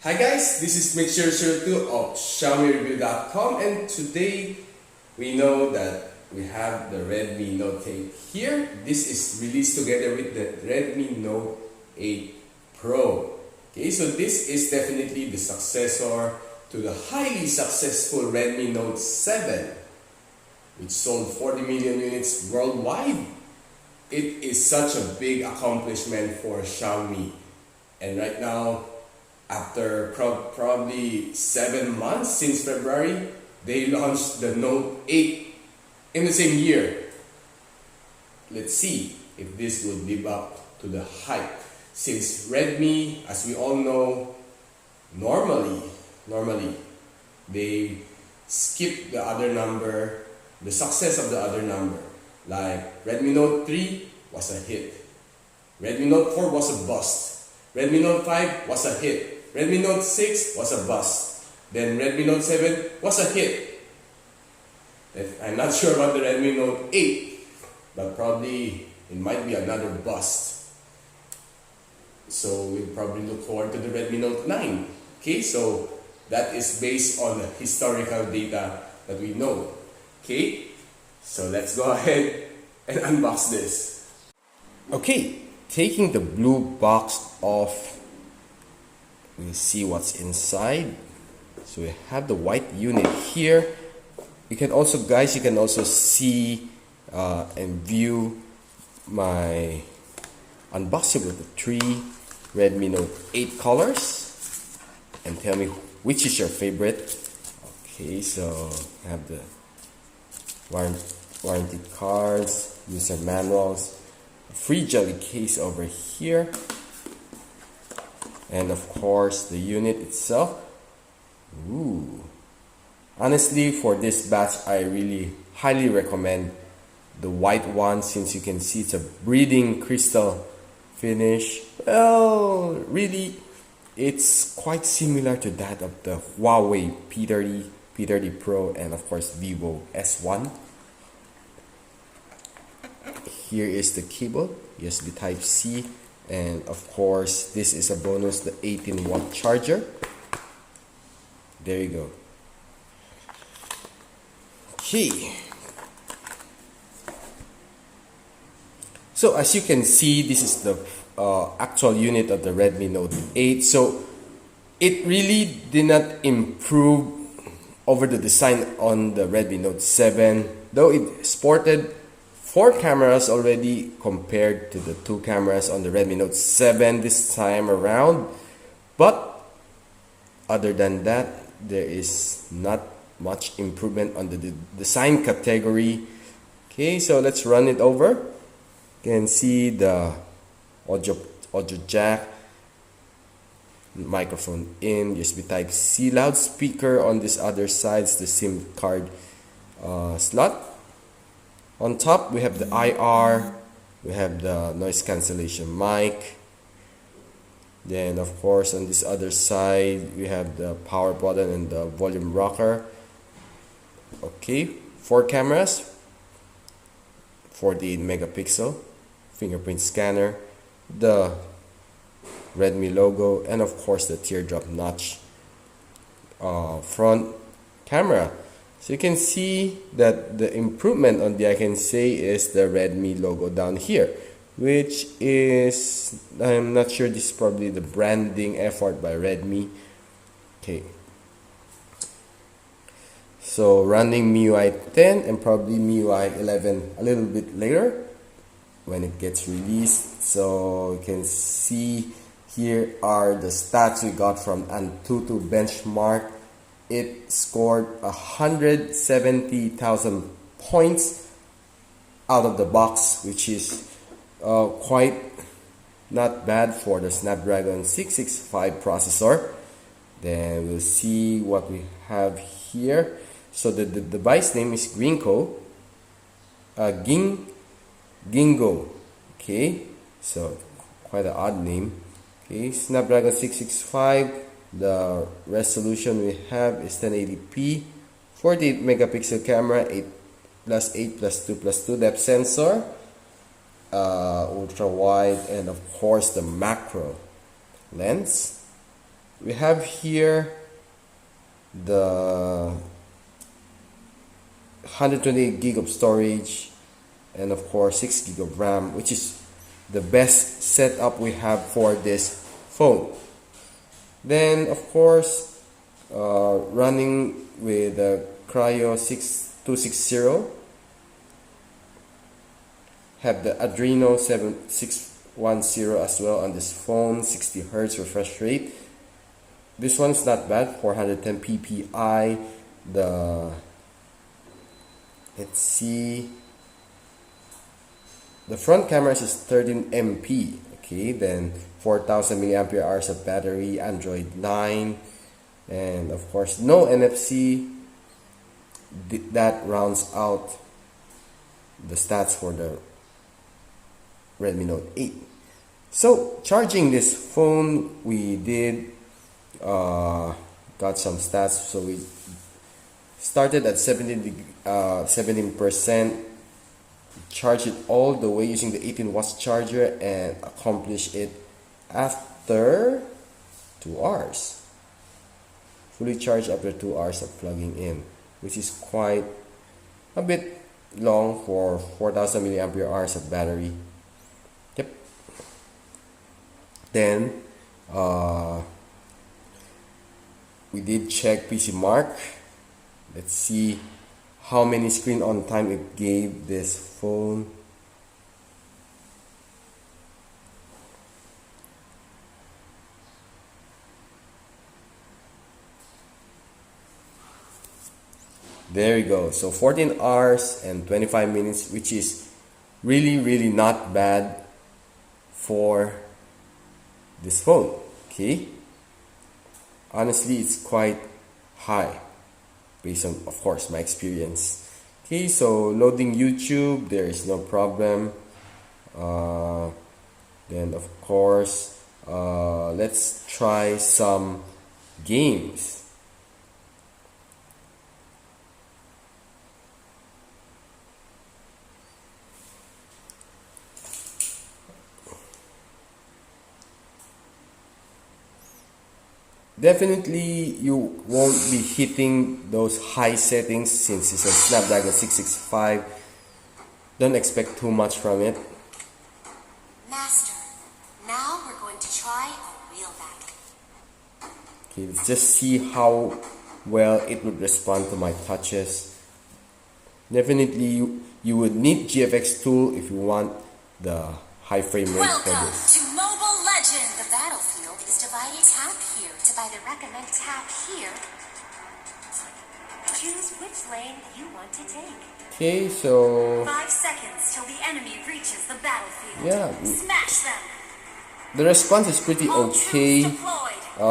Hi guys, this is Mitch002 of XiaomiReview.com, and today we know that we have the Redmi Note 8 here. This is released together with the Redmi Note 8 Pro. Okay, so this is definitely the successor to the highly successful Redmi Note 7, which sold 40 million units worldwide. It is such a big accomplishment for Xiaomi, and right now, after probably 7 months since February, they launched the Note 8 in the same year. Let's see if this will live up to the hype. Since Redmi, as we all know, normally they skip the other number, the success of the other number. Like Redmi Note 3 was a hit. Redmi Note 4 was a bust. Redmi Note 5 was a hit. Redmi Note 6 was a bust. Then Redmi Note 7 was a hit. I'm not sure about the Redmi Note 8, but probably it might be another bust. So we'll probably look forward to the Redmi Note 9. Okay, so that is based on the historical data that we know. Okay, so let's go ahead and unbox this. Okay, taking the blue box off, we'll see what's inside. So we have the white unit here. You can also, guys, you can also see and view my unboxing with the 3 Redmi Note 8 colors, and tell me which is your favorite. Okay, so I have the warranty cards, user manuals, a free jelly case over here, and of course the unit itself. Ooh. Honestly, for this batch, I really highly recommend the white one, since you can see it's a breathing crystal finish. Well, really, it's quite similar to that of the Huawei P30 Pro, and of course Vivo S1. Here is the cable, USB Type-C, and of course this is a bonus, the 18-watt charger. There you go. Okay, so as you can see, this is the actual unit of the Redmi Note 8. So it really did not improve over the design on the Redmi Note 7, though it sported 4 cameras already compared to the 2 cameras on the Redmi Note 7 this time around. But other than that, there is not much improvement on the design category. Okay, so let's run it over. You can see the audio jack, microphone in, USB Type-C, loudspeaker on this other side, the SIM card slot. On top we have the IR, we have the noise cancellation mic. Then of course on this other side we have the power button and the volume rocker. Okay, 4 cameras, 48 megapixel, fingerprint scanner, the Redmi logo, and of course the teardrop notch front camera. So you can see that the improvement on the, I can say, is the Redmi logo down here, which is, I'm not sure, this is probably the branding effort by Redmi. Okay, so running MIUI 10 and probably MIUI 11 a little bit later when it gets released. So you can see here are the stats we got from Antutu benchmark. It scored 170,000 points out of the box, which is quite not bad for the Snapdragon 665 processor. Then we'll see what we have here. So the device name is Gingo. Okay, so quite an odd name. Okay, Snapdragon 665. The resolution we have is 1080p, 48 megapixel camera, 8+8+2+2 depth sensor, ultra wide, and of course the macro lens. we have here the 128 gig of storage, and of course 6 gig of RAM, which is the best setup we have for this phone. Then of course running with the Cryo 6260, have the Adreno 7610 as well on this phone, 60 Hz refresh rate. This one's not bad, 410 ppi. Let's see, the front camera is 13 MP. Okay, then 4000 milliampere hours of battery, Android 9, and of course no NFC. That rounds out the stats for the Redmi Note 8. So charging this phone, we did got some stats. So we started at 17%, charged it all the way using the 18 watts charger, and accomplished it after 2 hours. Fully charged after 2 hours of plugging in, which is quite a bit long for 4000 milliampere hours of battery. Yep. Then we did check PCMark. Let's see how many screen on time it gave this phone. There you go. So 14 hours and 25 minutes, which is really not bad for this phone. Okay, honestly, it's quite high based on, of course, my experience. Okay, so loading YouTube, there is no problem. Then of course, let's try some games. Definitely you won't be hitting those high settings since it's a Snapdragon 665. Don't expect too much from it. Master, now we're going to try a real battle. Okay, let's just see how well it would respond to my touches. Definitely you would need GFX tool if you want the high frame rate for Welcome this. to Mobile Legend! The battlefield is divided. Tap here to buy the recommend. Tap here. Choose which lane you want to take. Okay, so 5 seconds till the enemy reaches the battlefield. yeah, Smash them! the response is pretty okay,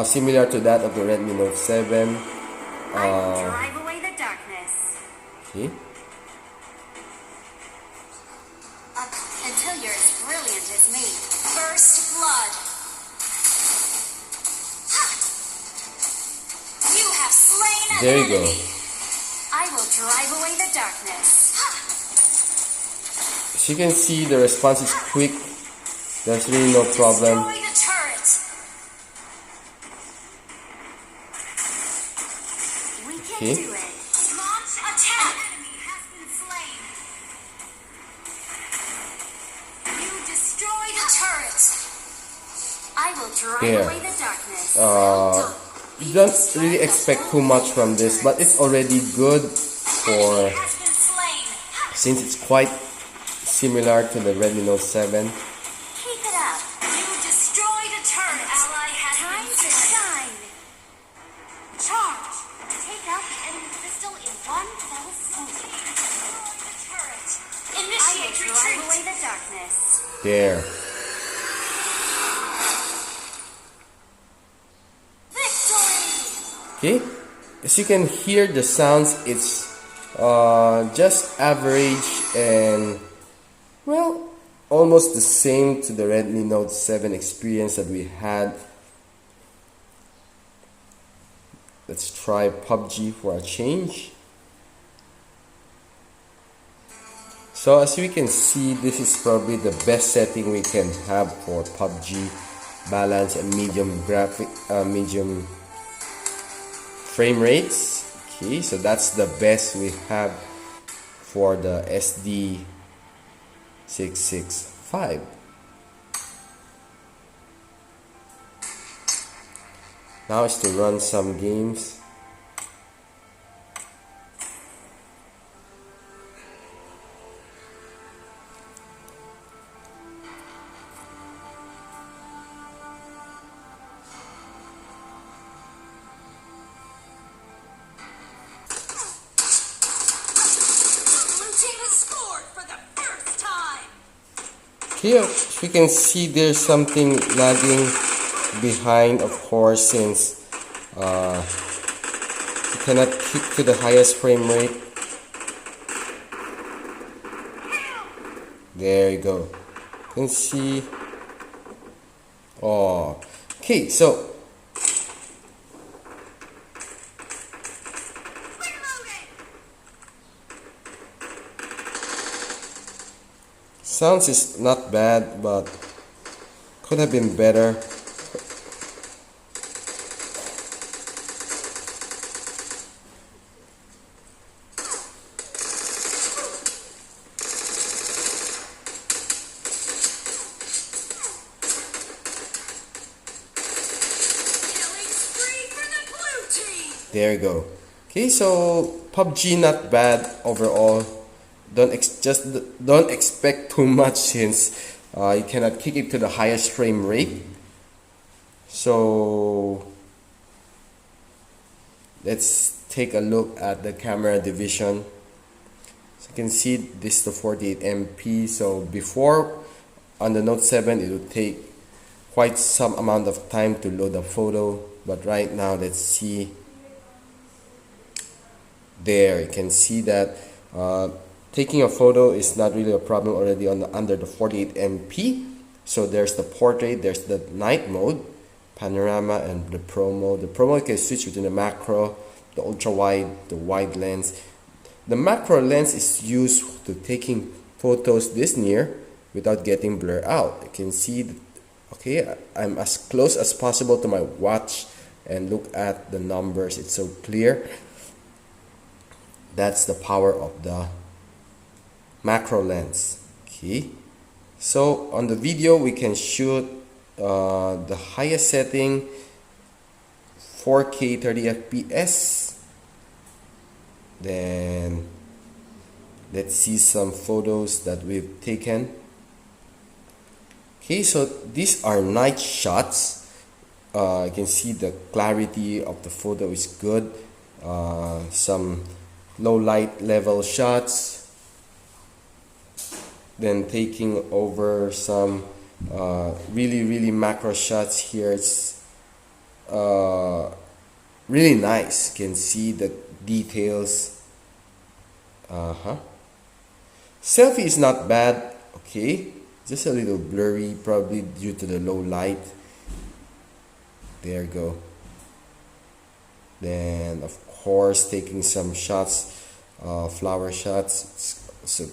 similar to that of the Redmi Note 7. I will drive away the darkness. Okay. Until you're as brilliant as me. First blood. Ha! You have slain an There you go. enemy. I will drive away the darkness. Ha! As you can see, the response is quick. There's really no problem. Destroy the turret. We can Okay. do it. Launch attack. An enemy has been slain. You destroy the turret. I will drive There. away the darkness. Well done. You don't really expect too much from this, but it's already good for, Enemy has been slain. Ha! since it's quite similar to the Redmi Note 7. Keep it up. You destroy the turret. Ally has time to shine. Charge. Take out the enemy pistol in one fell swoop. Destroy the turret. Initiate retreat. Drive away the darkness. There. Victory. Okay, as you can hear the sounds, it's just average and, well, almost the same to the Redmi Note 7 experience that we had. Let's try PUBG for a change. So as we can see, this is probably the best setting we can have for PUBG. balance and medium frame rates. Okay, so that's the best we have for the SD665. Now is to run some games. Here we can see there's something lagging behind, of course, since you cannot kick to the highest frame rate. There you go. You can see. Oh, okay. So sounds is not bad, but could have been better. There you go. Okay, so PUBG not bad overall. Don't expect too much since you cannot kick it to the highest frame rate. So let's take a look at the camera division. So you can see this is the 48MP. So before on the Note 7 it would take quite some amount of time to load a photo, but right now let's see. There you can see that taking a photo is not really a problem already under the 48MP. So there's the portrait, there's the night mode, panorama, and the pro mode. The pro mode can switch between the macro, the ultra wide, the wide lens. The macro lens is used to taking photos this near without getting blur out. You can see that, okay, I'm as close as possible to my watch and look at the numbers. It's so clear. That's the power of the macro lens. Okay, so on the video we can shoot the highest setting 4K 30 FPS. Then let's see some photos that we've taken. Okay, so these are night shots. You can see the clarity of the photo is good. Some low light level shots, then taking over some really macro shots here. It's really nice. You can see the details. Selfie is not bad. Okay, just a little blurry, probably due to the low light. There you go. Then of course taking some shots, flower shots. It's so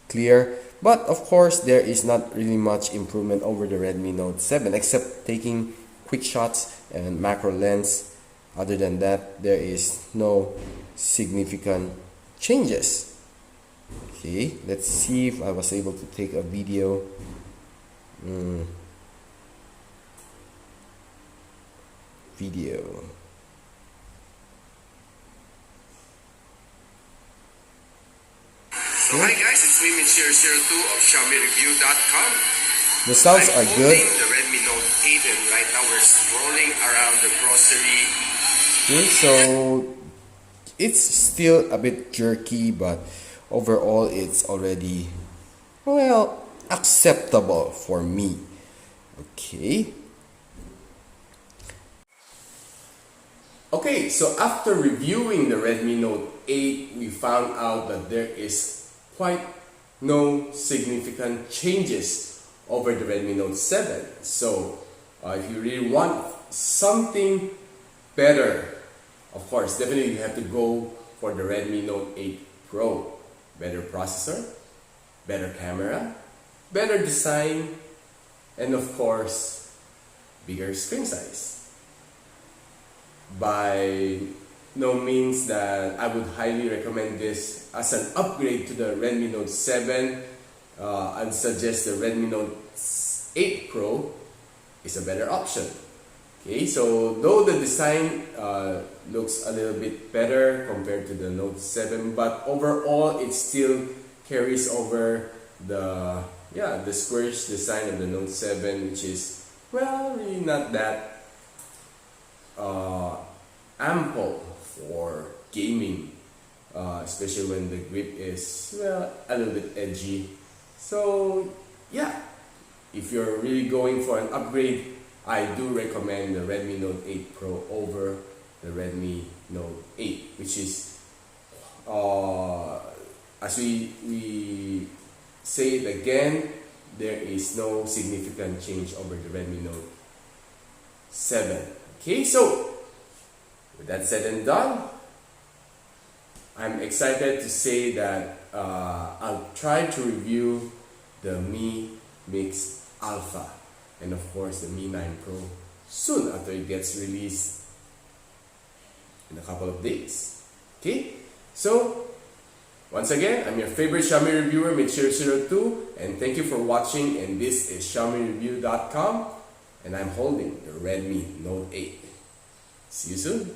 clear, but of course there is not really much improvement over the Redmi Note 7 except taking quick shots and macro lens. Other than that, there is no significant changes. Okay, let's see if I was able to take a video. Video. So hi guys, it's me Min002 of XiaomiReview.com. The sounds are good. The Redmi Note 8 and right now we're strolling around the grocery. Okay, so it's still a bit jerky, but overall it's already, well, acceptable for me. Okay. Okay, so after reviewing the Redmi Note 8, we found out that there is quite no significant changes over the Redmi Note 7. So if you really want something better, of course, definitely you have to go for the Redmi Note 8 Pro. Better processor, better camera, better design, and of course, bigger screen size. By no means that I would highly recommend this as an upgrade to the Redmi Note 7. I'd suggest the Redmi Note 8 Pro is a better option. Okay, so though the design looks a little bit better compared to the Note 7, but overall it still carries over the squarish design of the Note 7, which is, well, really not that ample for gaming, especially when the grip is, well, a little bit edgy. So yeah, if you're really going for an upgrade, I do recommend the Redmi Note 8 Pro over the Redmi Note 8, which is, as we say it again, there is no significant change over the Redmi Note 7. Okay, so with that said and done, I'm excited to say that I'll try to review the Mi Mix Alpha and of course the Mi 9 Pro soon after it gets released in a couple of days. Okay, so once again, I'm your favorite Xiaomi reviewer, Mitchiro02, and thank you for watching. And this is XiaomiReview.com, and I'm holding the Redmi Note 8. See you soon.